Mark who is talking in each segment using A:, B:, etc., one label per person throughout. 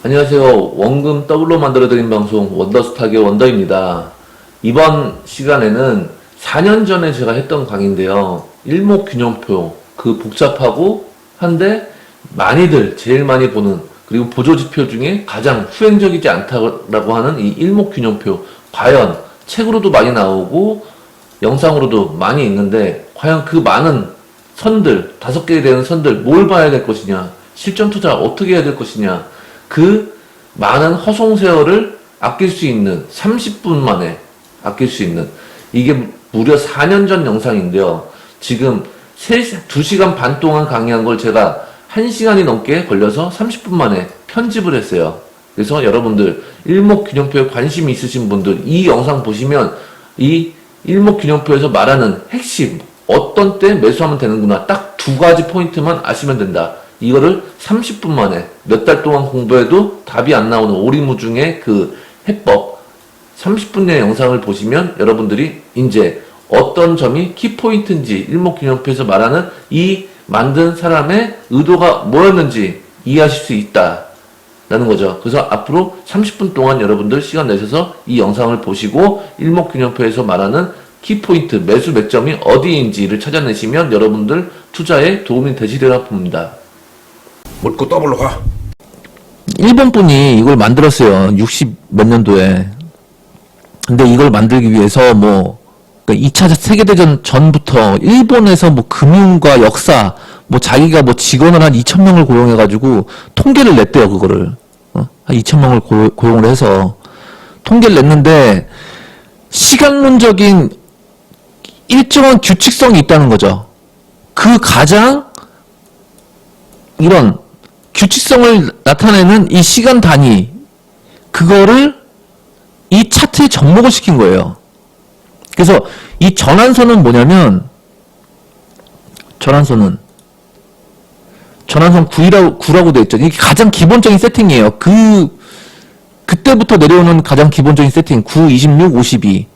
A: 안녕하세요. 원금 더블로 만들어드린 방송 원더스탁의 원더입니다. 이번 시간에는 4년 전에 제가 했던 강의인데요. 일목균형표, 그 복잡하고 한데 많이들 제일 많이 보는 그리고 보조지표 중에 가장 수행적이지 않다고 하는 이 일목균형표, 과연 책으로도 많이 나오고 영상으로도 많이 있는데 과연 그 많은 선들, 5개 되는 선들 뭘 봐야 될 것이냐, 실전 투자 어떻게 해야 될 것이냐, 그 많은 허송세월을 아낄 수 있는 30분 만에 아낄 수 있는, 이게 무려 4년 전 영상인데요. 지금 2시간 반 동안 강의한 걸 제가 1시간이 넘게 걸려서 30분 만에 편집을 했어요. 그래서 여러분들 일목균형표에 관심이 있으신 분들 이 영상 보시면 이 일목균형표에서 말하는 핵심, 어떤 때 매수하면 되는구나, 딱 2가지 포인트만 아시면 된다. 이거를 30분 만에 몇 달 동안 공부해도 답이 안 나오는 오리무중의 그 해법, 30분 내 영상을 보시면 여러분들이 이제 어떤 점이 키포인트인지, 일목균형표에서 말하는 이 만든 사람의 의도가 뭐였는지 이해하실 수 있다라는 거죠. 그래서 앞으로 30분 동안 여러분들 시간 내셔서 이 영상을 보시고 일목균형표에서 말하는 키포인트, 매수 맥점이 어디인지를 찾아내시면 여러분들 투자에 도움이 되시리라 봅니다.
B: 묻고 더블로 가.
C: 일본 분이 이걸 만들었어요. 60 몇 년도에. 근데 이걸 만들기 위해서 뭐 2차 세계대전 전부터 일본에서 뭐 금융과 역사, 뭐 자기가 뭐 직원을 한 2,000명을 고용해가지고 통계를 냈대요. 그거를 한 2,000명을 고용을 해서 통계를 냈는데 시간론적인 일정한 규칙성이 있다는 거죠. 그 가장 이런 규칙성을 나타내는 이 시간 단위, 그거를 이 차트에 접목을 시킨 거예요. 그래서 이 전환선은 뭐냐면, 전환선 9라고 되어 있죠. 이게 가장 기본적인 세팅이에요. 그때부터 내려오는 가장 기본적인 세팅, 9, 26, 52.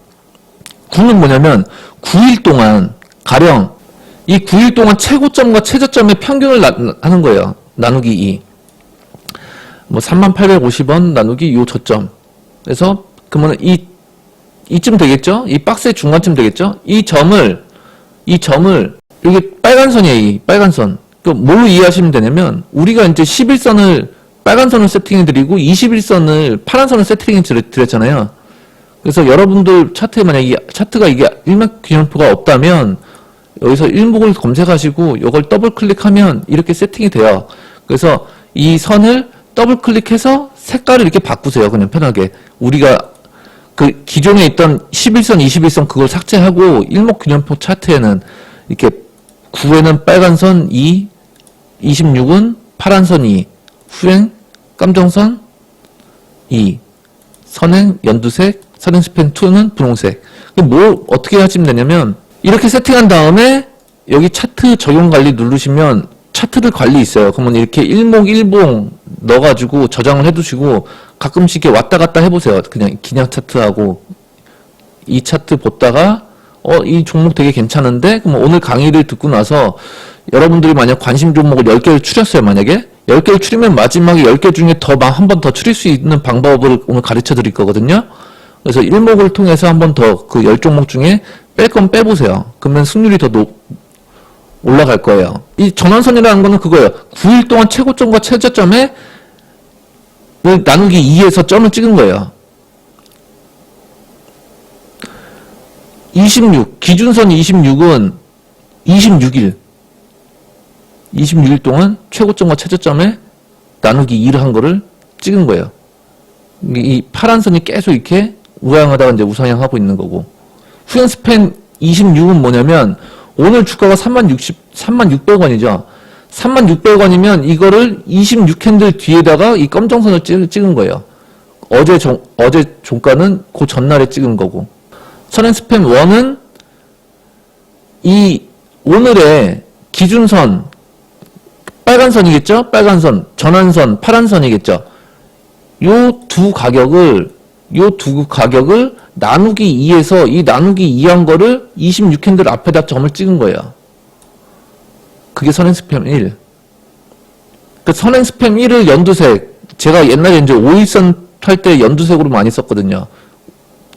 C: 9는 뭐냐면, 9일 동안, 가령, 이 9일 동안 최고점과 최저점의 평균을 하는 거예요. 나누기 2. 뭐 3850원 나누기 요 저점. 그래서 그러면 이쯤 되겠죠? 이 박스의 중간쯤 되겠죠? 이 점을 여기 빨간 선이에요. 이 빨간 선. 그 뭘로 이해하시면 되냐면 우리가 이제 11선을 빨간 선을 세팅해 드리고 21선을 파란 선을 세팅해 드렸잖아요. 그래서 여러분들 차트에 만약에 차트가 이게 일목균형표가 없다면 여기서 일목을 검색하시고 이걸 더블 클릭하면 이렇게 세팅이 돼요. 그래서 이 선을 더블 클릭해서 색깔을 이렇게 바꾸세요. 그냥 편하게. 우리가 그 기존에 있던 11선, 21선 그걸 삭제하고 일목균형표 차트에는 이렇게 9에는 빨간 선 2, 26은 파란 선 2, 후행 깜정선 2, 선행 연두색, 선행 스팬 2는 분홍색. 뭘 어떻게 하시면 되냐면 이렇게 세팅한 다음에 여기 차트 적용 관리 누르시면 차트들 관리 있어요. 그러면 이렇게 일목 넣어가지고 저장을 해두시고 가끔씩 이렇게 왔다 갔다 해보세요. 그냥 차트하고 이 차트 보다가 이 종목 되게 괜찮은데 그럼 오늘 강의를 듣고 나서 여러분들이 만약 관심 종목을 10개를 추렸어요. 만약에 10개를 추리면 마지막에 10개 중에 더 한 번 더 추릴 수 있는 방법을 오늘 가르쳐 드릴 거거든요. 그래서 일목을 통해서 한 번 더 그 10종목 중에 뺄 건 빼보세요. 그러면 승률이 더 올라갈 거예요. 이 전환선이라는 거는 그거예요. 9일 동안 최고점과 최저점에 나누기 2에서 점을 찍은 거예요. 26, 기준선 26은 26일 동안 최고점과 최저점에 나누기 2를 한 거를 찍은 거예요. 이 파란 선이 계속 이렇게 우상하다가 이제 우상향하고 있는 거고, 후행 스팬 26은 뭐냐면 오늘 주가가 36,600원이죠. 36,600원이면 이거를 26캔들 뒤에다가 이 검정선을 찍은 거예요. 어제 종가는 그 전날에 찍은 거고, 선행 스팸 1은 이 오늘의 기준선 빨간 선이겠죠? 빨간 선, 전환선, 파란 선이겠죠? 요 두 가격을 나누기 2에서 이 나누기 2한 거를 26캔들 앞에다 점을 찍은 거예요. 그게 선행 스팸 1. 그 선행 스팸 1을 연두색, 제가 옛날에 이제 5일선 할 때 연두색으로 많이 썼거든요.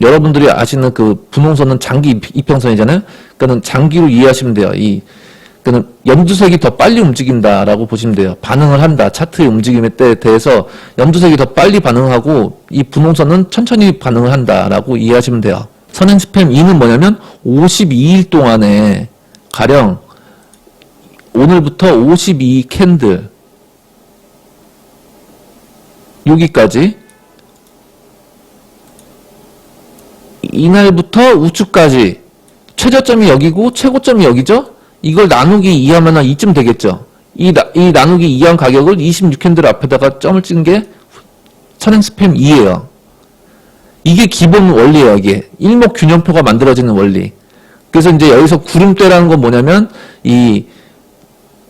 C: 여러분들이 아시는 그 분홍선은 장기 이평선이잖아요. 그러니까는 장기로 이해하시면 돼요. 그러니까는 연두색이 더 빨리 움직인다라고 보시면 돼요. 반응을 한다. 차트의 움직임에 대해서 연두색이 더 빨리 반응하고 이 분홍선은 천천히 반응을 한다라고 이해하시면 돼요. 선행 스팸 2는 뭐냐면 52일 동안에 가령 오늘부터 52 캔들 여기까지 이날부터 우측까지 최저점이 여기고 최고점이 여기죠? 이걸 나누기 2하면 이쯤 되겠죠? 이 나누기 2한 가격을 26캔들 앞에다가 점을 찍은 게 선행 스팸 2예요. 이게 기본 원리예요, 이게. 일목균형표가 만들어지는 원리. 그래서 이제 여기서 구름대라는 건 뭐냐면, 이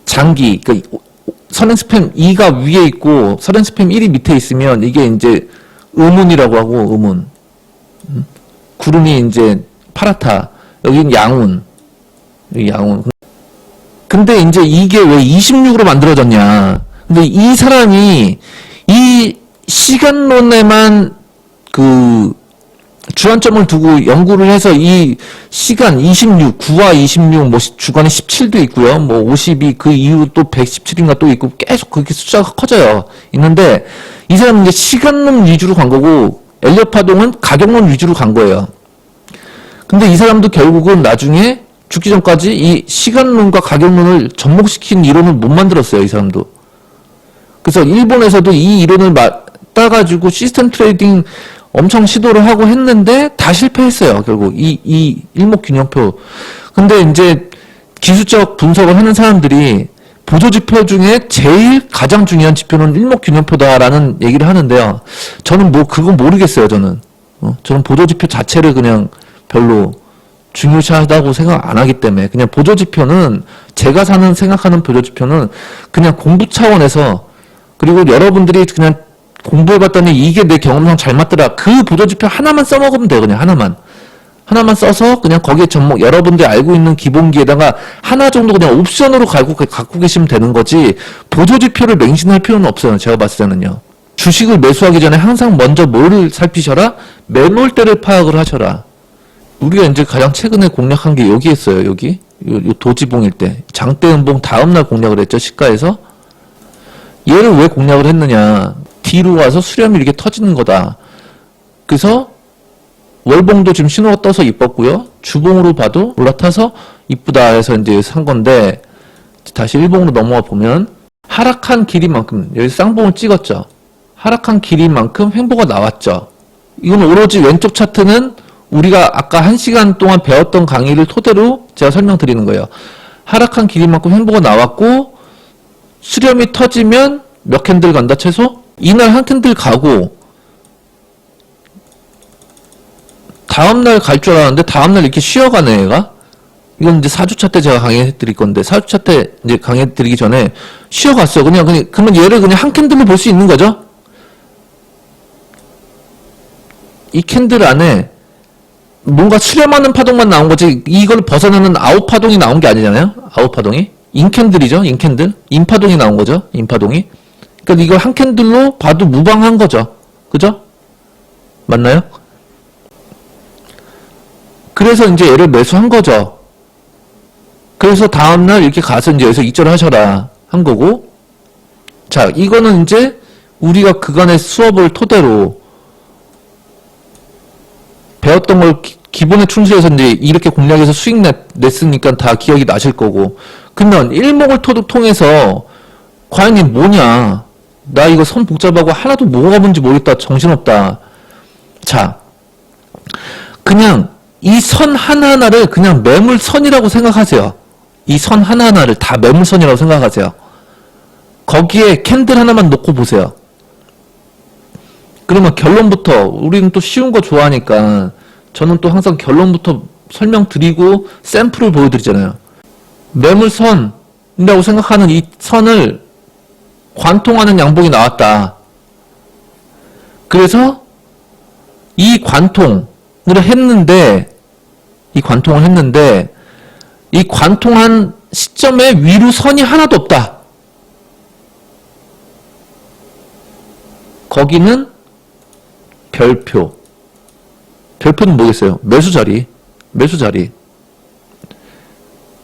C: 장기, 그러니까 선행 스팸 2가 위에 있고, 선행 스팸 1이 밑에 있으면, 이게 이제 음운이라고 하고, 음운. 구름이 이제 파랗다. 여긴 양운. 여기 양운. 근데 이제 이게 왜 26으로 만들어졌냐. 근데 이 사람이 이 시간론에만 그 주안점을 두고 연구를 해서 이 시간 26, 9와 26, 뭐 주간에 17도 있고요. 뭐 52, 그 이후 또 117인가 또 있고 계속 그렇게 숫자가 커져요. 있는데 이 사람은 이제 시간론 위주로 간 거고 엘리엇 파동은 가격론 위주로 간 거예요. 근데 이 사람도 결국은 나중에 죽기 전까지 이 시간론과 가격론을 접목시킨 이론을 못 만들었어요, 이 사람도. 그래서 일본에서도 이 이론을 따가지고 시스템 트레이딩 엄청 시도를 하고 했는데 다 실패했어요, 결국. 이 일목균형표. 근데 이제 기술적 분석을 하는 사람들이 보조지표 중에 제일 가장 중요한 지표는 일목균형표다라는 얘기를 하는데요. 저는 뭐 그건 모르겠어요, 저는. 저는 보조지표 자체를 그냥 별로 중요시하다고 생각 안 하기 때문에 그냥 보조지표는 제가 생각하는 보조지표는 그냥 공부 차원에서 그리고 여러분들이 그냥 공부해봤더니 이게 내 경험상 잘 맞더라. 그 보조지표 하나만 써먹으면 돼요. 그냥 하나만 써서 그냥 거기에 접목 여러분들이 알고 있는 기본기에다가 하나 정도 그냥 옵션으로 갖고 계시면 되는 거지 보조지표를 맹신할 필요는 없어요. 제가 봤을 때는요. 주식을 매수하기 전에 항상 먼저 뭐를 살피셔라? 매몰대를 파악을 하셔라. 우리가 이제 가장 최근에 공략한 게 여기 있어요. 여기 요 도지봉일 때 장대음봉 다음날 공략을 했죠. 시가에서. 얘를 왜 공략을 했느냐. 뒤로 와서 수렴이 이렇게 터지는 거다. 그래서 월봉도 지금 신호가 떠서 이뻤고요. 주봉으로 봐도 올라타서 이쁘다 해서 이제 산 건데 다시 일봉으로 넘어와 보면 하락한 길이만큼 여기 쌍봉을 찍었죠. 하락한 길이만큼 횡보가 나왔죠. 이건 오로지 왼쪽 차트는 우리가 아까 1시간 동안 배웠던 강의를 토대로 제가 설명드리는 거예요. 하락한 길이만큼 횡보가 나왔고 수렴이 터지면 몇 캔들 간다 최소? 이날 한 캔들 가고 다음날 갈 줄 알았는데 다음날 이렇게 쉬어가네 얘가. 이건 이제 4주차 때 제가 강의해 드릴 건데 4주차 때 이제 강의해 드리기 전에 쉬어갔어요. 그러면 얘를 그냥 한 캔들로 볼 수 있는 거죠. 이 캔들 안에 뭔가 수렴하는 파동만 나온 거지 이걸 벗어나는 아웃 파동이 나온 게 아니잖아요. 아웃 파동이 인캔들이죠. 인캔들 인파동이 나온 거죠. 인파동이. 그러니까 이걸 한 캔들로 봐도 무방한 거죠. 그죠? 맞나요? 그래서 이제 얘를 매수한 거죠. 그래서 다음날 이렇게 가서 이제 여기서 익절을 하셔라 한 거고. 자, 이거는 이제 우리가 그간의 수업을 토대로 배웠던 걸 기본에 충실해서 이제 이렇게 공략해서 수익 냈으니까 다 기억이 나실 거고. 그러면 일목을 통해서 과연 이 뭐냐? 나 이거 선 복잡하고 하나도 뭐가 뭔지 모르겠다. 정신없다. 자, 그냥 이 선 하나하나를 그냥 매물선이라고 생각하세요. 이 선 하나하나를 다 매물선이라고 생각하세요. 거기에 캔들 하나만 놓고 보세요. 그러면 결론부터 우리는 또 쉬운 거 좋아하니까 저는 또 항상 결론부터 설명드리고 샘플을 보여드리잖아요. 매물선이라고 생각하는 이 선을 관통하는 양봉이 나왔다. 그래서 이 관통을 했는데 이 관통한 시점에 위로 선이 하나도 없다. 거기는 별표. 별표는 뭐겠어요? 매수 자리.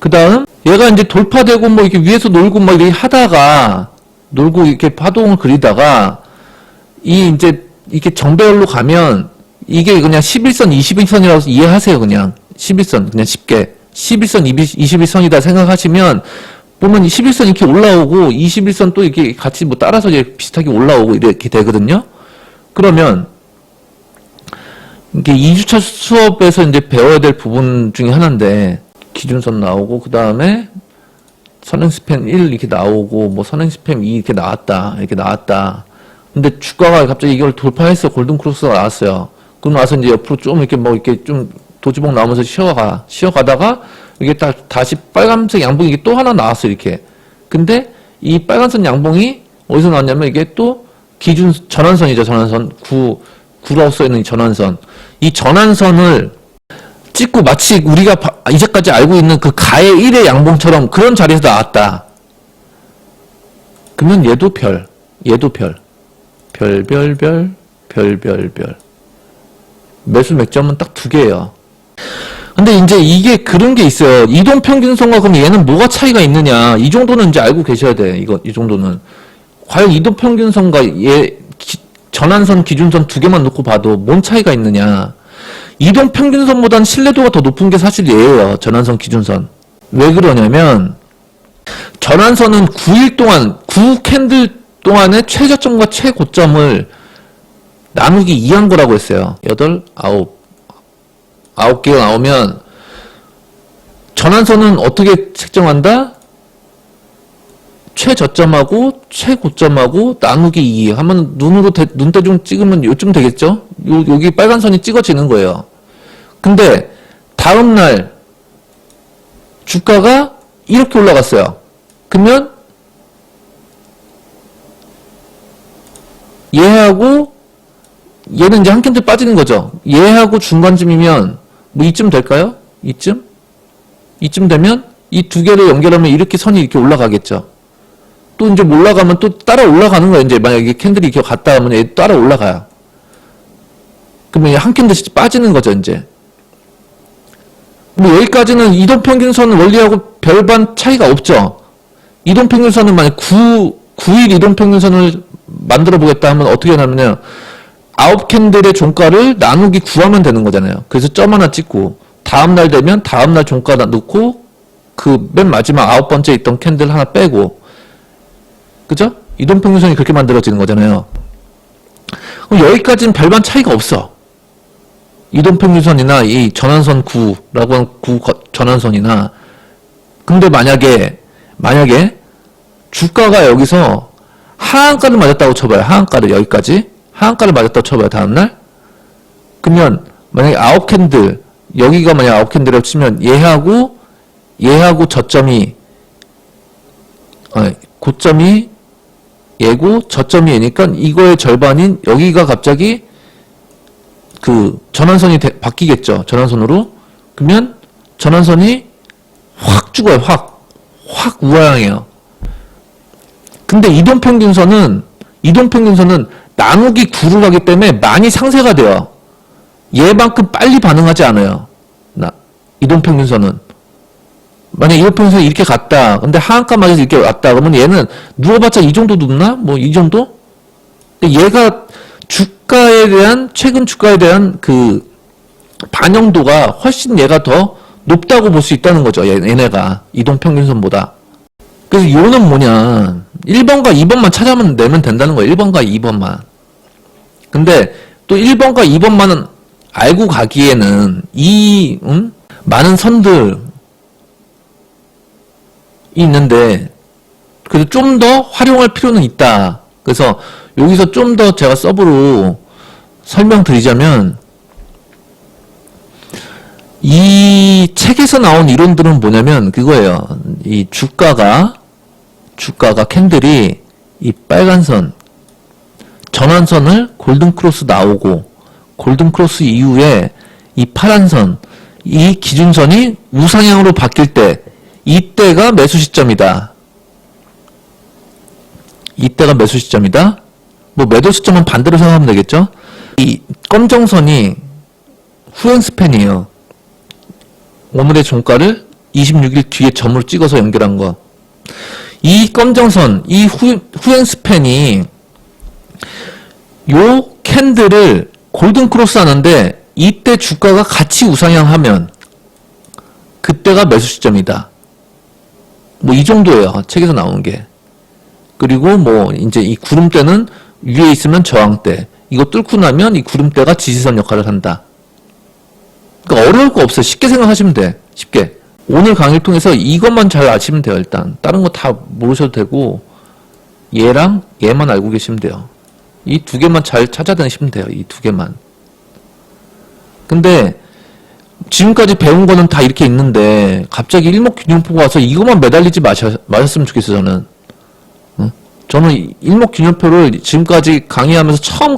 C: 그 다음, 얘가 이제 돌파되고 뭐 이렇게 위에서 놀고 막 이렇게 하다가, 놀고 이렇게 파동을 그리다가, 이제 이렇게 정배열로 가면, 이게 그냥 11선, 21선이라고 이해하세요, 그냥. 11선, 그냥 쉽게. 11선, 21선이다 생각하시면, 보면 11선 이렇게 올라오고, 21선 또 이렇게 같이 뭐 따라서 이렇게 비슷하게 올라오고 이렇게 되거든요? 그러면, 이게 2주차 수업에서 이제 배워야 될 부분 중에 하나인데, 기준선 나오고, 그 다음에, 선행스팸 1 이렇게 나오고, 뭐 선행스팸 2 이렇게 나왔다. 근데 주가가 갑자기 이걸 돌파해서 골든크로스가 나왔어요. 그럼 와서 이제 옆으로 좀 이렇게 뭐 이렇게 좀 도지봉 나오면서 쉬어가다가, 이게 다시 빨간색 양봉이 이게 또 하나 나왔어요, 이렇게. 근데 이 빨간선 양봉이 어디서 나왔냐면 이게 또 전환선이죠, 전환선. 9라고 써있는 이 전환선. 이 전환선을 찍고 마치 우리가 이제까지 알고 있는 그 가의 1의 양봉처럼 그런 자리에서 나왔다. 그러면 얘도 별. 별. 매수 맥점은 딱 2개예요. 근데 이제 이게 그런 게 있어요. 이동평균선과 그럼 얘는 뭐가 차이가 있느냐. 이 정도는 이제 알고 계셔야 돼. 이 정도는. 과연 이동평균선과 전환선, 기준선 2개만 놓고 봐도 뭔 차이가 있느냐. 이동평균선보다는 신뢰도가 더 높은 게 사실 얘예요. 전환선, 기준선. 왜 그러냐면 전환선은 9일 동안 9캔들 동안의 최저점과 최고점을 나누기 2한 거라고 했어요. 9개가 나오면 전환선은 어떻게 책정한다? 최저점하고 최고점하고 나누기 2 하면 눈대중 찍으면 요쯤 되겠죠? 여기 빨간 선이 찍어지는 거예요. 근데 다음날 주가가 이렇게 올라갔어요. 그러면 얘하고 얘는 이제 한 캔들 빠지는 거죠. 얘하고 중간쯤이면 뭐 이쯤 될까요? 이쯤 되면 이 2개를 연결하면 이렇게 선이 이렇게 올라가겠죠. 또 이제 올라가면 또 따라 올라가는 거예요. 이제 만약에 캔들이 이렇게 갔다 하면 얘 따라 올라가요. 그러면 한 캔들씩 빠지는 거죠, 이제. 뭐 여기까지는 이동평균선 원리하고 별반 차이가 없죠. 이동평균선은 만약 9일 이동평균선을 만들어 보겠다 하면 어떻게 하냐면요. 9캔들의 종가를 나누기 9하면 되는 거잖아요. 그래서 점 하나 찍고 다음날 되면 다음날 종가 넣고 그 맨 마지막 9번째 있던 캔들 하나 빼고 그죠? 이동평균선이 그렇게 만들어지는 거잖아요. 그럼 여기까지는 별반 차이가 없어. 이동평균선이나 이 전환선 9라고 하는 9 전환선이나 근데 만약에 주가가 여기서 하한가를 맞았다고 쳐봐요. 하한가를 여기까지 하한가를 맞았다고 쳐봐요. 다음날 그러면 만약에 9캔들 여기가 만약 9캔들이라고 치면 얘하고 저점이 고점이 얘고 저점이 얘니까 이거의 절반인 여기가 갑자기 그 전환선이 바뀌겠죠. 전환선으로. 그러면 전환선이 확 죽어요. 확 우하향이에요. 근데 이동평균선은 나누기 9를 하기 때문에 많이 상쇄가 돼요. 얘만큼 빨리 반응하지 않아요. 이동평균선은. 만약 이동평균선이 이렇게 갔다. 근데 하한가 맞아서 이렇게 왔다. 그러면 얘는 누워봤자 이 정도 눕나? 뭐 이 정도? 근데 얘가 최근 주가에 대한 그 반영도가 훨씬 얘가 더 높다고 볼 수 있다는 거죠. 얘네가 이동평균선보다. 그래서 요는 뭐냐 1번과 2번만 찾아내면 된다는 거예요. 1번과 2번만. 근데 또 1번과 2번만은 알고 가기에는 많은 선들이 있는데 그래도 좀 더 활용할 필요는 있다. 그래서 여기서 좀 더 제가 서브로 설명드리자면 이 책에서 나온 이론들은 뭐냐면 그거예요. 이 주가가 캔들이 이 빨간 선 전환선을 골든크로스 나오고 골든크로스 이후에 이 파란 선 이 기준선이 우상향으로 바뀔 때 이때가 매수 시점이다. 뭐 매도 시점은 반대로 생각하면 되겠죠? 이 검정선이 후행 스팬이에요. 오늘의 종가를 26일 뒤에 점으로 찍어서 연결한 거. 이 검정선, 이 후행 스팬이 요 캔들을 골든 크로스 하는데 이때 주가가 같이 우상향하면 그때가 매수 시점이다. 뭐 이 정도예요. 책에서 나온 게. 그리고 뭐 이제 이 구름대는 위에 있으면 저항대. 이거 뚫고 나면 이 구름대가 지지선 역할을 한다. 그러니까 어려울 거 없어요. 쉽게 생각하시면 돼. 쉽게. 오늘 강의를 통해서 이것만 잘 아시면 돼요. 일단 다른 거 다 모르셔도 되고 얘랑 얘만 알고 계시면 돼요. 이 두 개만 잘 찾아다니시면 돼요. 이 두 개만. 근데 지금까지 배운 거는 다 이렇게 있는데 갑자기 일목균형표가 와서 이것만 매달리지 마셨으면 좋겠어요. 저는. 저는 일목균형표를 지금까지 강의하면서 처음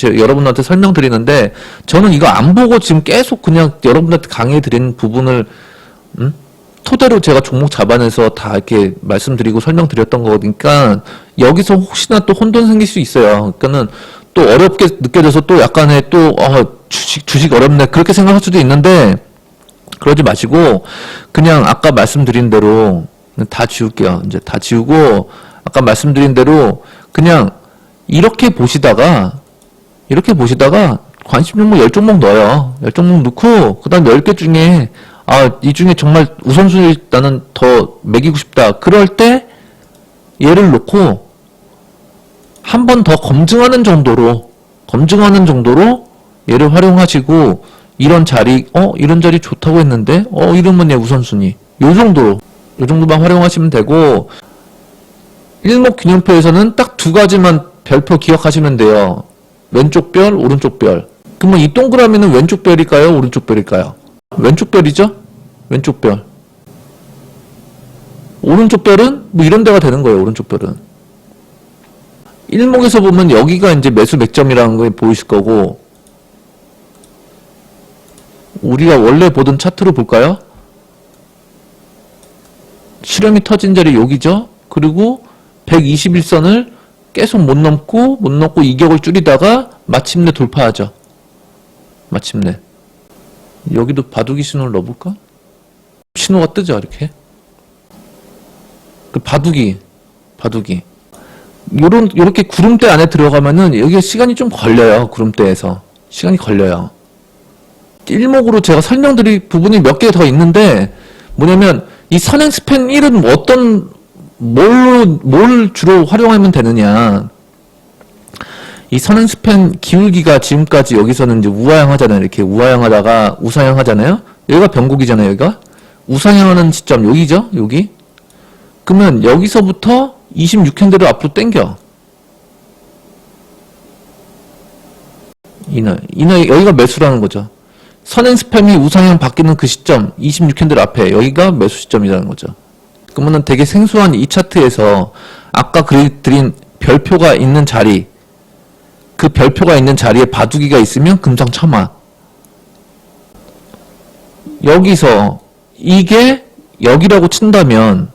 C: 여러분한테 설명드리는데 저는 이거 안 보고 지금 계속 그냥 여러분한테 강의해드린 부분을 토대로 제가 종목 잡아내서 다 이렇게 말씀드리고 설명드렸던 거니까 여기서 혹시나 또 혼돈 생길 수 있어요. 그러니까는 또 어렵게 느껴져서 또 약간의 또 주식 어렵네 그렇게 생각할 수도 있는데 그러지 마시고 그냥 아까 말씀드린 대로 다 지울게요. 이제 다 지우고 아까 말씀드린 대로 그냥 이렇게 보시다가 관심 종목 10종목 넣어요. 10종목 넣고 그다음 10개 중에 이 중에 정말 우선순위 나는 더 매기고 싶다. 그럴 때 얘를 놓고 한 번 더 검증하는 정도로 얘를 활용하시고 이런 자리 좋다고 했는데 이러면 얘 우선순위 요 정도만 활용하시면 되고 일목균형표에서는 딱 두 가지만 별표 기억하시면 돼요. 왼쪽 별, 오른쪽 별. 그러면 이 동그라미는 왼쪽 별일까요? 오른쪽 별일까요? 왼쪽 별이죠? 왼쪽 별. 오른쪽 별은 뭐 이런 데가 되는 거예요. 오른쪽 별은. 일목에서 보면 여기가 이제 매수 맥점이라는 거 보이실 거고 우리가 원래 보던 차트로 볼까요? 실험이 터진 자리 여기죠? 그리고 121선을 계속 못 넘고 이격을 줄이다가 마침내 돌파하죠. 마침내. 여기도 바둑이 신호를 넣어볼까? 신호가 뜨죠, 이렇게. 그 바둑이. 요렇게 구름대 안에 들어가면은 여기에 시간이 좀 걸려요, 구름대에서. 시간이 걸려요. 일목으로 제가 설명드릴 부분이 몇 개 더 있는데, 뭐냐면, 이 선행 스팬 1은 뭘 주로 활용하면 되느냐. 이 선행 스팬 기울기가 지금까지 여기서는 이제 우하향하잖아요. 이렇게 우하향하다가 우상향하잖아요. 여기가 변곡이잖아요. 여기가 우상향하는 시점 여기죠. 여기. 그러면 여기서부터 26핸들을 앞으로 당겨. 이날 여기가 매수라는 거죠. 선행 스팸이 우상향 바뀌는 그 시점 26핸들 앞에 여기가 매수 시점이라는 거죠. 그러면은 되게 생소한 이 차트에서 아까 드린 별표가 있는 자리 그 별표가 있는 자리에 바둑이가 있으면 금상첨화. 여기서 이게 여기라고 친다면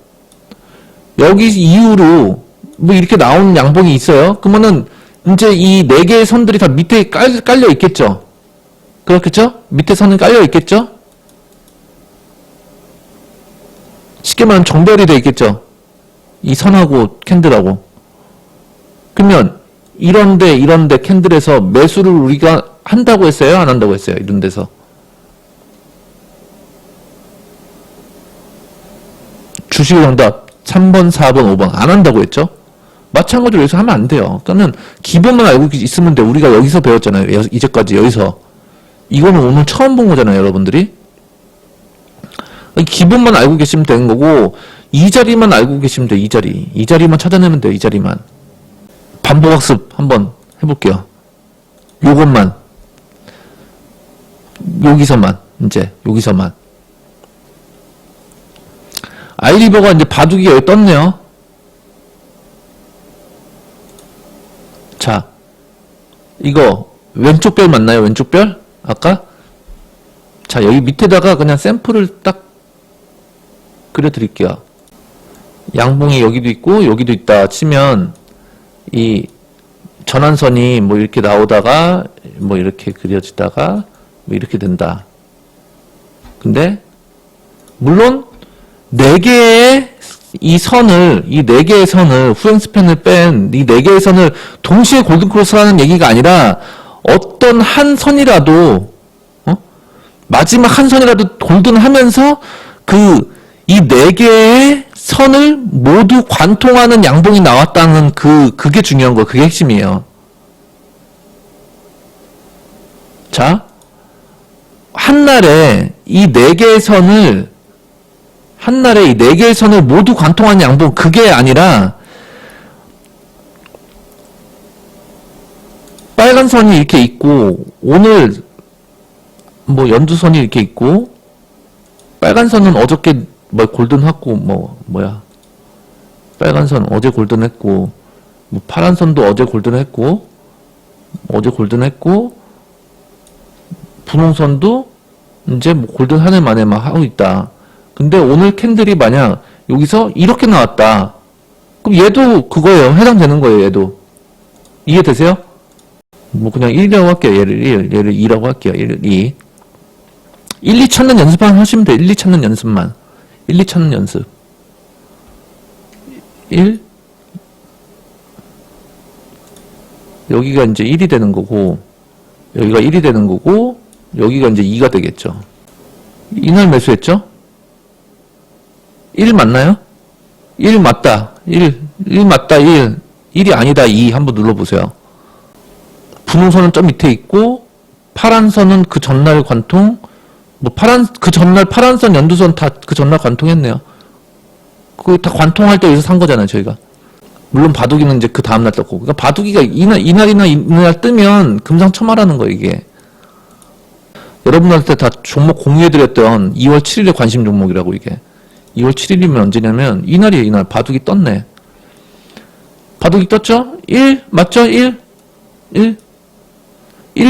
C: 여기 이후로 뭐 이렇게 나오는 양봉이 있어요. 그러면은 이제 이 네 개의 선들이 다 밑에 깔려 있겠죠. 그렇겠죠? 밑에 선은 깔려 있겠죠? 쉽게 말하면 정별이 돼 있겠죠. 이 선하고 캔들하고. 그러면 이런데 캔들에서 매수를 우리가 한다고 했어요? 안 한다고 했어요? 이런 데서. 주식 정답 3번, 4번, 5번 안 한다고 했죠? 마찬가지로 여기서 하면 안 돼요. 그러니까는 기본만 알고 있으면 돼. 우리가 여기서 배웠잖아요. 이제까지 여기서. 이거는 오늘 처음 본 거잖아요, 여러분들이. 기본만 알고 계시면 되는 거고 이 자리만 알고 계시면 돼요. 이 자리만 찾아내면 돼요. 이 자리만. 반복학습 한번 해볼게요. 요것만 여기서만 아이리버가 이제 바둑이가 여기 떴네요. 자, 이거 왼쪽 별 맞나요? 왼쪽 별? 아까? 자, 여기 밑에다가 그냥 샘플을 딱 그려드릴게요. 양봉이 여기도 있고 여기도 있다 치면 이 전환선이 뭐 이렇게 나오다가 뭐 이렇게 그려지다가 뭐 이렇게 된다. 근데 물론 네 개의 이 네 개의 선을 후행 스팬을 뺀 이 네 개의 선을 동시에 골든 크로스라는 얘기가 아니라 어떤 한 선이라도 마지막 한 선이라도 골든하면서 이 네 개의 선을 모두 관통하는 양봉이 나왔다는 그게 중요한 거예요. 그게 핵심이에요. 자, 한날에 이 네 개의 선을 모두 관통하는 양봉, 그게 아니라 빨간 선이 이렇게 있고 오늘 뭐 연두선이 이렇게 있고 빨간 선은 어저께 뭐 골든했고 빨간 선 어제 골든했고 뭐 파란 선도 어제 골든했고 분홍 선도 이제 뭐 골든 한 해 만에 막 하고 있다. 근데 오늘 캔들이 만약 여기서 이렇게 나왔다. 그럼 얘도 그거예요. 해당되는 거예요. 얘도. 이해되세요? 뭐 그냥 1이라고 할게요. 얘를 2라고 할게요. 1, 2. 1, 2 찾는 연습만 하시면 돼요. 1, 2 찾는 연습만. 1, 2 찾는 연습. 1. 여기가 이제 1이 되는 거고, 여기가 1이 되는 거고, 여기가 이제 2가 되겠죠. 이날 매수했죠? 1 맞나요? 1 맞다. 1 맞다. 1이 아니다. 2 한번 눌러보세요. 분홍선은 좀 밑에 있고 파란 선은 그 전날 관통, 그 전날 파란선 연두선 다 그 전날 관통했네요. 그 다 관통할 때 여기서 산 거잖아요, 저희가. 물론 바둑이는 이제 그 다음날 떴고. 그러니까 바둑이가 이날이나 이날 뜨면 금상첨화라는 거예요, 이게. 여러분한테 다 종목 공유해드렸던 2월 7일에 관심 종목이라고, 이게. 2월 7일이면 언제냐면 이날이에요. 이날 바둑이 떴네. 바둑이 떴죠? 1 맞죠? 1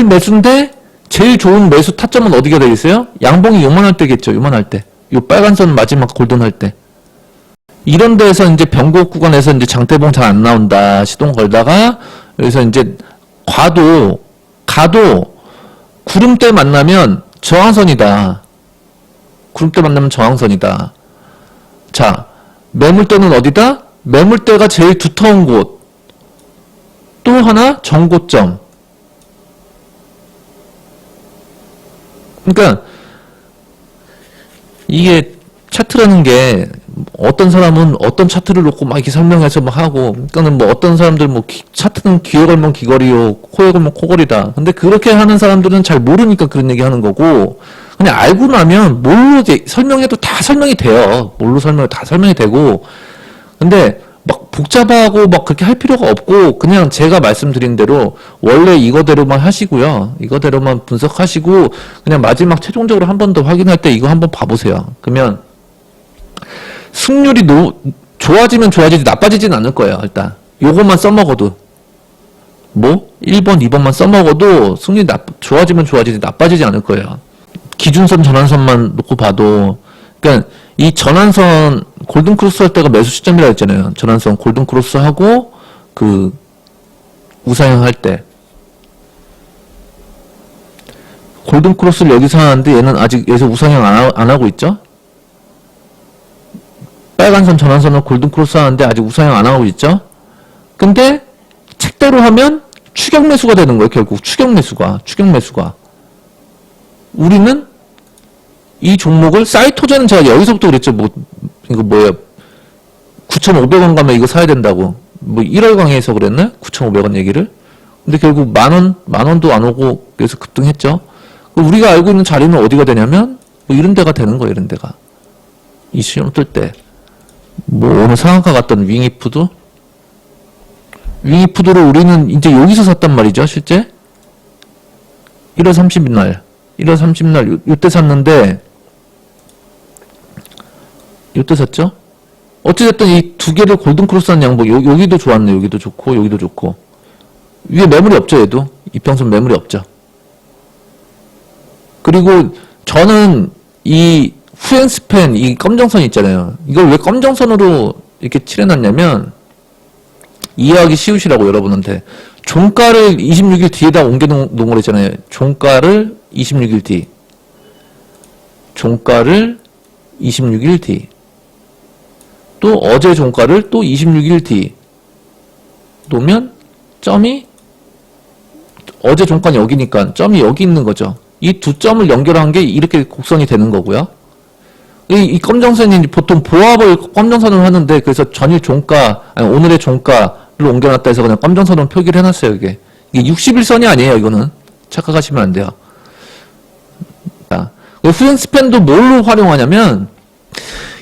C: 매수인데 제일 좋은 매수 타점은 어디가 되겠어요? 양봉이 요만할 때겠죠. 요만할 때. 요 빨간 선 마지막 골든할 때. 이런 데에서 이제 변곡 구간에서 이제 장대봉 잘 안 나온다. 시동 걸다가 여기서 이제 가도 구름대 만나면 저항선이다. 구름대 만나면 저항선이다. 자, 매물대는 어디다? 매물대가 제일 두터운 곳. 또 하나 정고점. 그러니까 이게 차트라는 게 어떤 사람은 어떤 차트를 놓고 막 이렇게 설명해서 막 하고, 그러니까는 뭐 어떤 사람들 차트는 귀에 걸면 귀걸이요, 코에 걸면 코걸이다. 근데 그렇게 하는 사람들은 잘 모르니까 그런 얘기 하는 거고, 그냥 알고 나면 뭘로 설명해도 다 설명이 돼요. 뭘로 설명해도 다 설명이 되고, 근데 막 복잡하고 막 그렇게 할 필요가 없고, 그냥 제가 말씀드린 대로 원래 이거대로만 하시고요. 이거대로만 분석하시고, 그냥 마지막 최종적으로 한 번 더 확인할 때 이거 한번 봐보세요. 그러면 승률이 좋아지면 좋아지지 나빠지진 않을 거예요. 일단 요것만 써먹어도 1번, 2번만 써먹어도 승률이 좋아지면 좋아지지 나빠지지 않을 거예요. 기준선, 전환선만 놓고 봐도, 그러니까 이 전환선 골든 크로스 할 때가 매수 시점이라고 했잖아요. 전환선 골든 크로스 하고 그 우상향 할 때 골든 크로스를 여기서 하는데 얘는 아직 여기서 우상향 안 하고 있죠. 빨간선 전환선은 골든 크로스 하는데 아직 우상향 안 하고 있죠. 근데 책대로 하면 추격 매수가 되는 거예요. 결국 추격 매수가. 우리는 이 종목을 사이토제는 제가 여기서부터 그랬죠. 이거 뭐예요? 9,500원 가면 이거 사야 된다고. 1월 강의에서 그랬나? 9,500원 얘기를. 근데 결국 만원도 안 오고 그래서 급등했죠. 우리가 알고 있는 자리는 어디가 되냐면 이런 데가 되는 거예요. 이런 데가. 이 시험 뜰 때. 오늘 상한가 갔던 윙이푸드를 우리는 이제 여기서 샀단 말이죠. 실제 1월 30날 요때 샀는데, 요때 샀죠? 어찌됐든 이 두 개를 골든크로스한 양복, 여기도 좋았네. 여기도 좋고 여기도 좋고. 위에 매물이 없죠. 얘도 이평선 매물이 없죠. 그리고 저는 이 후행 스팬, 이 검정선 있잖아요. 이걸 왜 검정선으로 이렇게 칠해놨냐면, 이해하기 쉬우시라고 여러분한테. 종가를 26일 뒤에다 옮겨 놓은 거랬잖아요. 종가를 26일 뒤. 종가를 26일 뒤. 또 어제 종가를 또 26일 뒤. 놓으면 점이 어제 종가는 여기니까 점이 여기 있는 거죠. 이 두 점을 연결한 게 이렇게 곡선이 되는 거고요. 이 검정선이 보통 보합을 검정선으로 하는데 그래서 전일 종가, 아니 오늘의 종가를 옮겨놨다 해서 그냥 검정선으로 표기를 해놨어요. 이게 61선이 아니에요. 이거는 착각하시면 안 돼요. 자, 후행 스팬도 뭘로 활용하냐면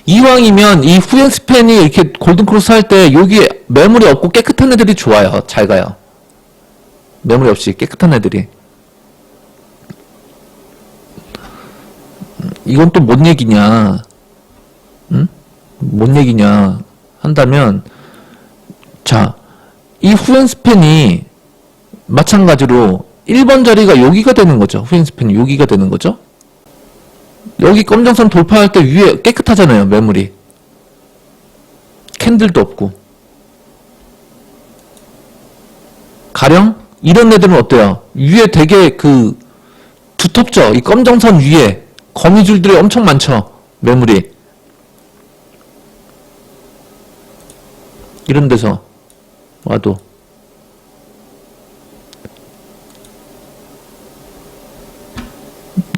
C: 이왕이면 이 후행 스팬이 이렇게 골든크로스 할 때 여기 매물이 없고 깨끗한 애들이 좋아요. 잘 가요. 매물이 없이 깨끗한 애들이. 이건 또 뭔 얘기냐? 응? 뭔 얘기냐? 한다면, 자, 이 후행 스팬이 마찬가지로 1번 자리가 여기가 되는 거죠. 후행 스팬이 여기가 되는 거죠. 여기 검정선 돌파할 때 위에 깨끗하잖아요. 매물이. 캔들도 없고. 가령 이런 애들은 어때요? 위에 되게 그 두텁죠? 이 검정선 위에 거미줄들이 엄청 많죠? 매물이. 이런 데서 와도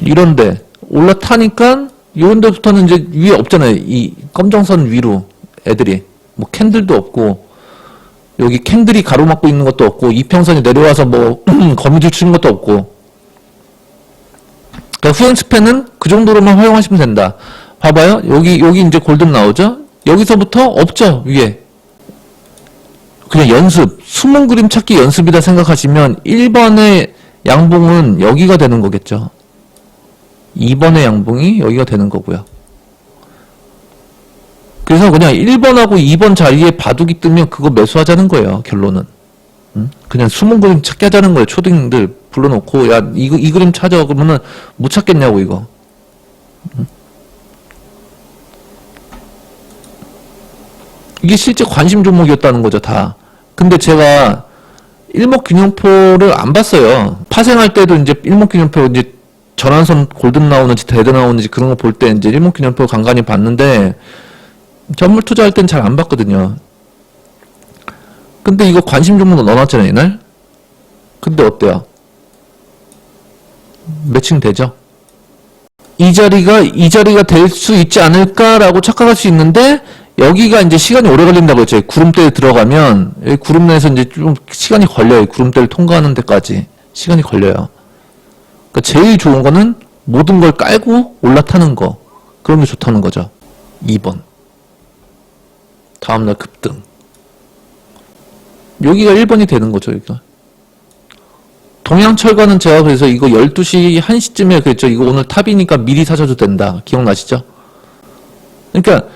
C: 이런데 올라타니까 이런 데부터는 이제 위에 없잖아요. 이 검정선 위로 애들이 뭐 캔들도 없고 여기 캔들이 가로막고 있는 것도 없고 이평선이 내려와서 뭐 거미줄 치는 것도 없고. 그러니까 후행 스팬은 그 정도로만 활용하시면 된다. 봐봐요. 여기 이제 골든 나오죠? 여기서부터 없죠, 위에. 그냥 연습, 숨은 그림 찾기 연습이다 생각하시면 1번의 양봉은 여기가 되는 거겠죠. 2번의 양봉이 여기가 되는 거고요. 그래서 그냥 1번하고 2번 자리에 바둑이 뜨면 그거 매수하자는 거예요, 결론은. 응? 그냥 숨은 그림 찾게 하자는 거예요. 초딩들 불러놓고, 야, 이 그림 찾아. 그러면은 못 찾겠냐고, 이거. 응? 이게 실제 관심 종목이었다는 거죠, 다. 근데 제가 일목균형표를 안 봤어요. 파생할 때도 이제 일목균형표 이제 전환선 골든 나오는지 데드 나오는지 그런 거 볼 때 이제 일목균형표 간간히 봤는데 전물 투자할 땐 잘 안 봤거든요. 근데 이거 관심 종목 넣어놨잖아요, 이날. 근데 어때요? 매칭 되죠? 이 자리가 될 수 있지 않을까라고 착각할 수 있는데 여기가 이제 시간이 오래 걸린다고 했죠. 구름대에 들어가면 여기 구름 내에서 이제 좀 시간이 걸려요. 구름대를 통과하는 데까지 시간이 걸려요. 그러니까 제일 좋은 거는 모든 걸 깔고 올라타는 거. 그런 게 좋다는 거죠. 2번. 다음날 급등. 여기가 1번이 되는 거죠, 여기가. 동양철과는 제가 그래서 이거 12시 1시쯤에 그랬죠. 이거 오늘 탑이니까 미리 사셔도 된다. 기억나시죠? 그러니까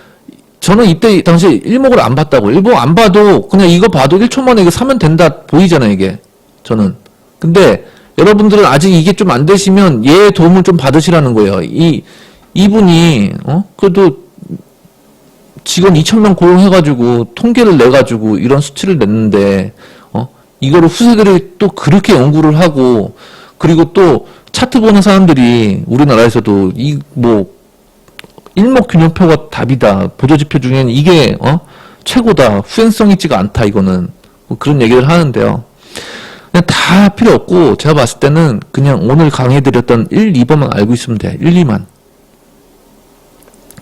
C: 저는 이때 당시에 일목을 안 봤다고. 일목 안 봐도 그냥 이거 봐도 1초 만에 이거 사면 된다 보이잖아요, 이게. 저는. 근데 여러분들은 아직 이게 좀 안 되시면 얘의 도움을 좀 받으시라는 거예요. 이분이 그래도 직원 2,000명 고용해가지고 통계를 내가지고 이런 수치를 냈는데 이거를 후세들이 또 그렇게 연구를 하고 그리고 또 차트 보는 사람들이 우리나라에서도 일목균형표가 답이다. 보조지표 중에는 이게 최고다. 후행성 있지가 않다. 이거는 뭐 그런 얘기를 하는데요. 그냥 다 필요 없고 제가 봤을 때는 그냥 오늘 강의해드렸던 1, 2번만 알고 있으면 돼. 1, 2만.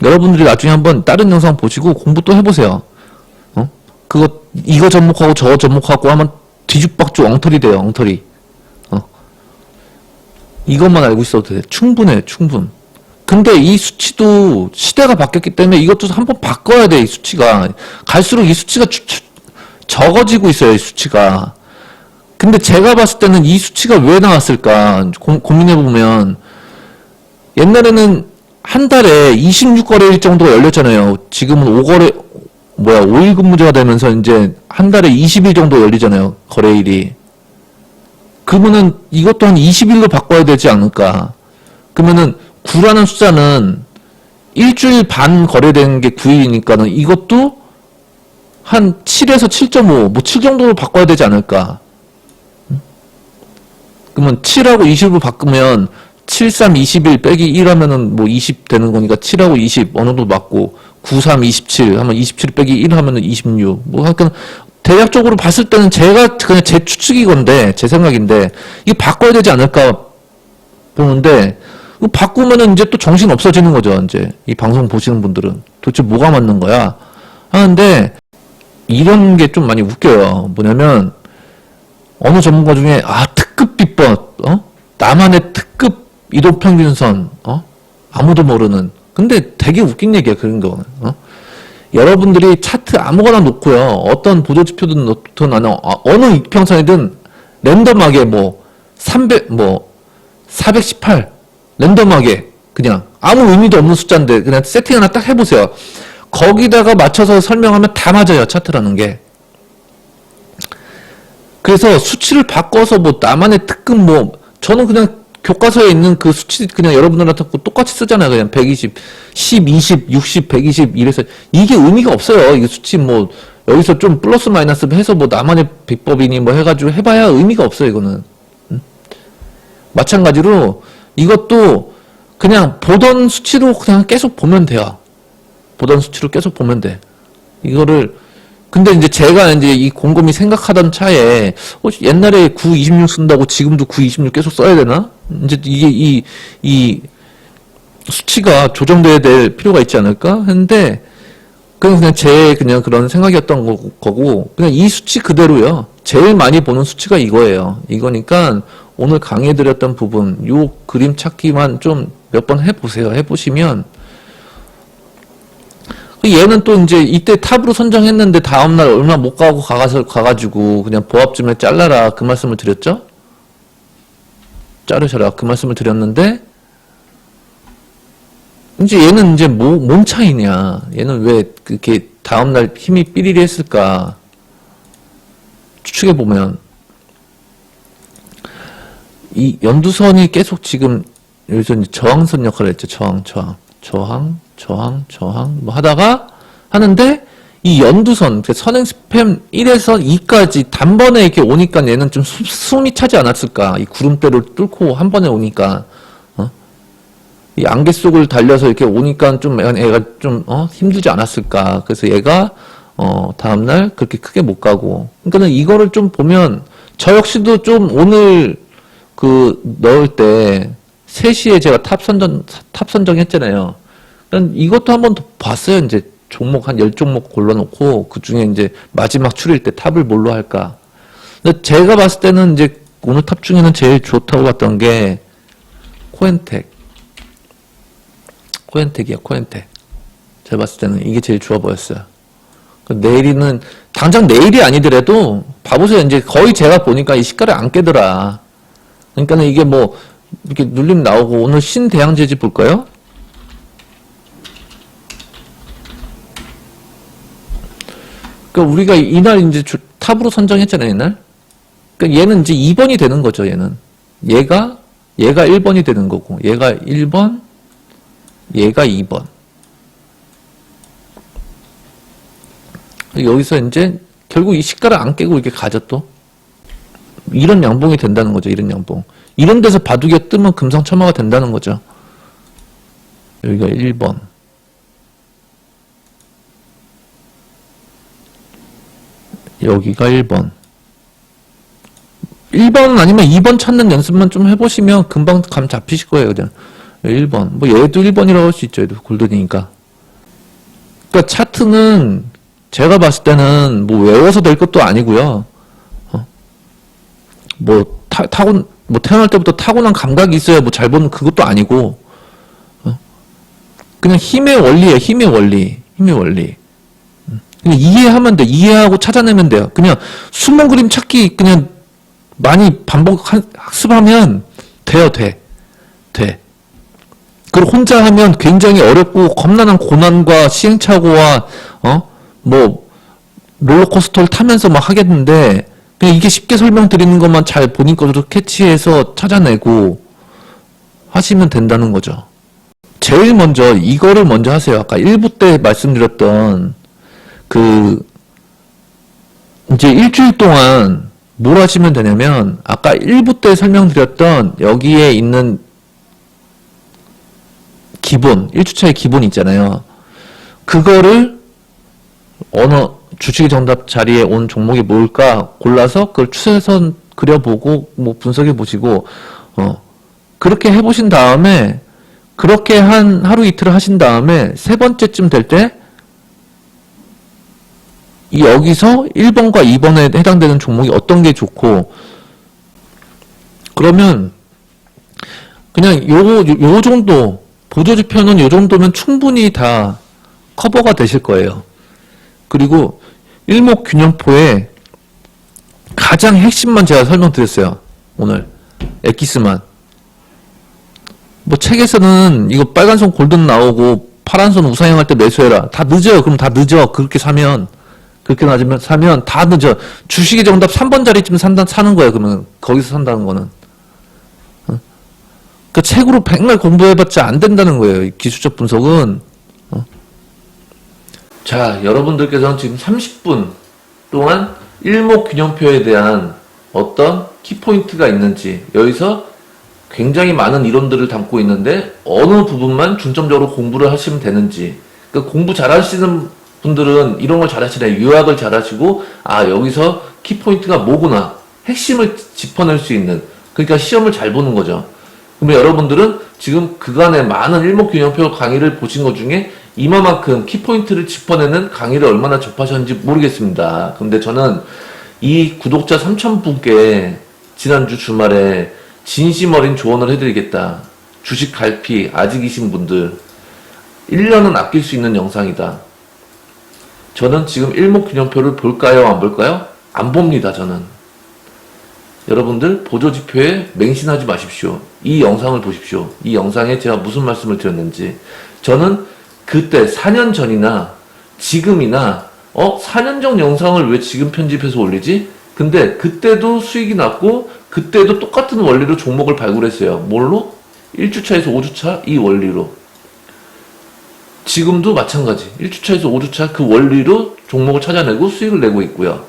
C: 여러분들이 나중에 한번 다른 영상 보시고 공부 또 해보세요. 이거 접목하고 저거 접목하고 하면 뒤죽박죽 엉터리 돼요. 엉터리. 이것만 알고 있어도 돼. 충분해. 충분. 근데 이 수치도 시대가 바뀌었기 때문에 이것도 한번 바꿔야 돼. 이 수치가. 갈수록 이 수치가 적어지고 있어요. 이 수치가. 근데 제가 봤을 때는 이 수치가 왜 나왔을까 고민해보면 옛날에는 한 달에 26거래일 정도가 열렸잖아요. 지금은 5일 근무제가 되면서 이제 한 달에 20일 정도 열리잖아요. 거래일이. 그러면은 이것도 한 20일로 바꿔야 되지 않을까. 그러면은 9라는 숫자는 일주일 반 거래된 게 9일이니까는 이것도 한 7에서 7.5, 뭐 7 정도로 바꿔야 되지 않을까. 그러면 7하고 20으로 바꾸면 7, 3, 21 빼기 1 하면은 뭐 20 되는 거니까 7하고 20 어느 정도 맞고 9, 3, 27 하면 27 빼기 1 하면은 26. 뭐 하여튼 대략적으로 봤을 때는 제가 그냥 제 추측이건데 제 생각인데 이거 바꿔야 되지 않을까 보는데 이거 바꾸면은 이제 또 정신 없어지는 거죠. 이제 이 방송 보시는 분들은 도대체 뭐가 맞는 거야 하는데 이런 게 좀 많이 웃겨요. 뭐냐면 어느 전문가 중에 특급 비법 나만의 특급 이동평균선 아무도 모르는 근데 되게 웃긴 얘기야 그런 거 여러분들이 차트 아무거나 놓고요 어떤 보조지표든 놓든 나는 어느 이평선이든 랜덤하게 뭐 300 뭐 418 랜덤하게 그냥 아무 의미도 없는 숫자인데 그냥 세팅 하나 딱 해보세요. 거기다가 맞춰서 설명하면 다 맞아요 차트라는 게. 그래서 수치를 바꿔서 뭐 나만의 특급 뭐 저는 그냥 교과서에 있는 그 수치 그냥 여러분들한테 똑같이 쓰잖아요. 그냥 120, 10, 20, 60, 120 이래서 이게 의미가 없어요. 이게 수치 뭐 여기서 좀 플러스 마이너스 해서 뭐 나만의 비법이니 뭐 해가지고 해봐야 의미가 없어요. 이거는. 마찬가지로 이것도 그냥 보던 수치로 그냥 계속 보면 돼요. 보던 수치로 계속 보면 돼. 이거를 근데 이제 제가 이제 이 곰곰이 생각하던 차에 옛날에 926 쓴다고 지금도 926 계속 써야 되나? 이제 이게 이 수치가 조정돼야 될 필요가 있지 않을까? 했는데 그냥 제 그냥 그런 생각이었던 거고 그냥 이 수치 그대로요. 제일 많이 보는 수치가 이거예요. 이거니까 오늘 강의해드렸던 부분 요 그림 찾기만 좀 몇 번 해보세요. 해보시면 얘는 또 이제 이때 탑으로 선정했는데 다음날 얼마 못 가가지고 그냥 보합쯤에 잘라라 그 말씀을 드렸죠? 자르셔라 그 말씀을 드렸는데 이제 얘는 이제 뭔 차이냐 얘는 왜 그렇게 다음날 힘이 삐리리 했을까 추측해보면 이 연두선이 계속 지금 여기서 이제 저항선 역할을 했죠. 저항 뭐 하다가 하는데 이 연두선 선행 스팸 1에서 2까지 단번에 이렇게 오니까 얘는 좀 숨이 차지 않았을까 이 구름대를 뚫고 한 번에 오니까 이 안개 속을 달려서 이렇게 오니까 좀 애가 좀 힘들지 않았을까 그래서 얘가 다음날 그렇게 크게 못 가고 그러니까 이거를 좀 보면 저 역시도 좀 오늘 그 넣을 때 3시에 제가 탑 선정했잖아요. 이것도 한번 더 봤어요. 이제 종목 한 10종목 골라놓고 그 중에 이제 마지막 추릴 때 탑을 뭘로 할까. 근데 제가 봤을 때는 이제 오늘 탑 중에는 제일 좋다고 봤던 게 코엔텍이야. 제가 봤을 때는 이게 제일 좋아 보였어요. 내일이는 당장 내일이 아니더라도 봐보세요. 이제 거의 제가 보니까 이 시가를 안 깨더라. 그러니까는 이게 뭐 이렇게 눌림 나오고 오늘 신대양제지 볼까요? 그러니까 우리가 이날 이제 탑으로 선정했잖아요, 이날. 그러니까 얘는 이제 2번이 되는 거죠, 얘는. 얘가 1번이 되는 거고, 얘가 1번, 얘가 2번. 여기서 이제 결국 이 시가를 안 깨고 이렇게 가죠, 또. 이런 양봉이 된다는 거죠, 이런 양봉. 이런 데서 바둑이가 뜨면 금상첨화가 된다는 거죠. 여기가 1번. 여기가 1번. 1번 아니면 2번 찾는 연습만 좀 해보시면 금방 감 잡히실 거예요. 그냥 1번. 뭐 얘도 1번이라고 할 수 있죠. 얘도 골든이니까. 그러니까 차트는 제가 봤을 때는 뭐 외워서 될 것도 아니고요. 뭐 태어날 때부터 타고난 감각이 있어야 뭐 잘 보는 그것도 아니고 그냥 힘의 원리예요. 힘의 원리. 그냥 이해하면 돼. 이해하고 찾아내면 돼요. 그냥 숨은 그림 찾기 그냥 많이 학습하면 돼요. 돼. 그리고 혼자 하면 굉장히 어렵고 겁나는 고난과 시행착오와 뭐 롤러코스터를 타면서 막 하겠는데 그냥 이게 쉽게 설명드리는 것만 잘 본인 것으로 캐치해서 찾아내고 하시면 된다는 거죠. 제일 먼저 이거를 먼저 하세요. 아까 1부 때 말씀드렸던 이제 일주일 동안 뭘 하시면 되냐면 아까 1부 때 설명드렸던 여기에 있는 기본, 1주차의 기본 있잖아요. 그거를 어느 주식의 정답 자리에 온 종목이 뭘까 골라서 그걸 추세선 그려보고 뭐 분석해 보시고 그렇게 해보신 다음에 그렇게 한 하루 이틀을 하신 다음에 세 번째쯤 될 때 여기서 1번과 2번에 해당되는 종목이 어떤 게 좋고 그러면 그냥 요 정도 보조지표는 요 정도면 충분히 다 커버가 되실 거예요. 그리고 일목균형표의 가장 핵심만 제가 설명드렸어요. 오늘 엑기스만 뭐 책에서는 이거 빨간선 골든 나오고 파란선 우상향할 때 매수해라. 다 늦어요. 그럼 다 늦어. 그렇게 사면 다 늦어. 주식의 정답 3번 자리쯤 사는 거예요. 그러면 거기서 산다는 거는. 그 책으로 백날 공부해봤자 안 된다는 거예요. 이 기술적 분석은.
A: 자, 여러분들께서는 지금 30분 동안 일목균형표에 대한 어떤 키포인트가 있는지 여기서 굉장히 많은 이론들을 담고 있는데 어느 부분만 중점적으로 공부를 하시면 되는지 그러니까 공부 잘하시는 분들은 이런 걸 잘하시네. 요약을 잘하시고 여기서 키포인트가 뭐구나. 핵심을 짚어낼 수 있는 그러니까 시험을 잘 보는 거죠. 그러면 여러분들은 지금 그간의 많은 일목균형표 강의를 보신 것 중에 이만큼 키포인트를 짚어내는 강의를 얼마나 접하셨는지 모르겠습니다. 근데 저는 이 구독자 3,000분께 지난주 주말에 진심 어린 조언을 해드리겠다. 주식 갈피 아직이신 분들 1년은 아낄 수 있는 영상이다. 저는 지금 일목균형표를 볼까요? 안 볼까요? 안 봅니다. 저는. 여러분들 보조지표에 맹신하지 마십시오. 이 영상을 보십시오. 이 영상에 제가 무슨 말씀을 드렸는지. 저는 그때 4년 전이나 지금이나 4년 전 영상을 왜 지금 편집해서 올리지? 근데 그때도 수익이 났고 그때도 똑같은 원리로 종목을 발굴했어요. 뭘로? 1주차에서 5주차 이 원리로. 지금도 마찬가지. 1주차에서 5주차 그 원리로 종목을 찾아내고 수익을 내고 있고요.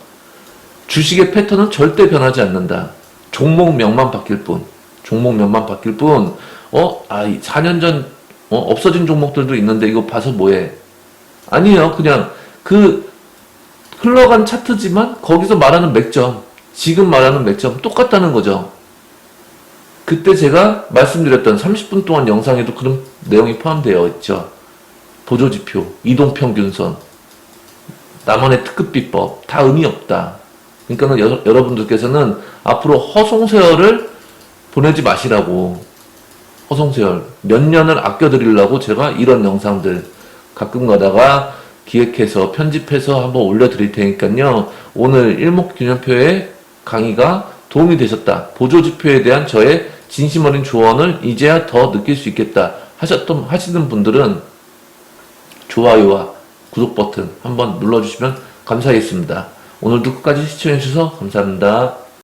A: 주식의 패턴은 절대 변하지 않는다. 종목명만 바뀔 뿐. 종목명만 바뀔 뿐. 4년 전 없어진 종목들도 있는데 이거 봐서 뭐해? 아니에요. 그냥 그 흘러간 차트지만 거기서 말하는 맥점, 지금 말하는 맥점 똑같다는 거죠. 그때 제가 말씀드렸던 30분 동안 영상에도 그런 내용이 포함되어 있죠. 보조지표, 이동평균선, 나만의 특급비법 다 의미 없다. 그러니까 여러분들께서는 앞으로 허송세월을 보내지 마시라고. 허송세월 몇 년을 아껴드리려고 제가 이런 영상들 가끔 가다가 기획해서 편집해서 한번 올려드릴 테니까요. 오늘 일목균형표의 강의가 도움이 되셨다. 보조지표에 대한 저의 진심 어린 조언을 이제야 더 느낄 수 있겠다 하시는 분들은 좋아요와 구독 버튼 한번 눌러주시면 감사하겠습니다. 오늘도 끝까지 시청해주셔서 감사합니다.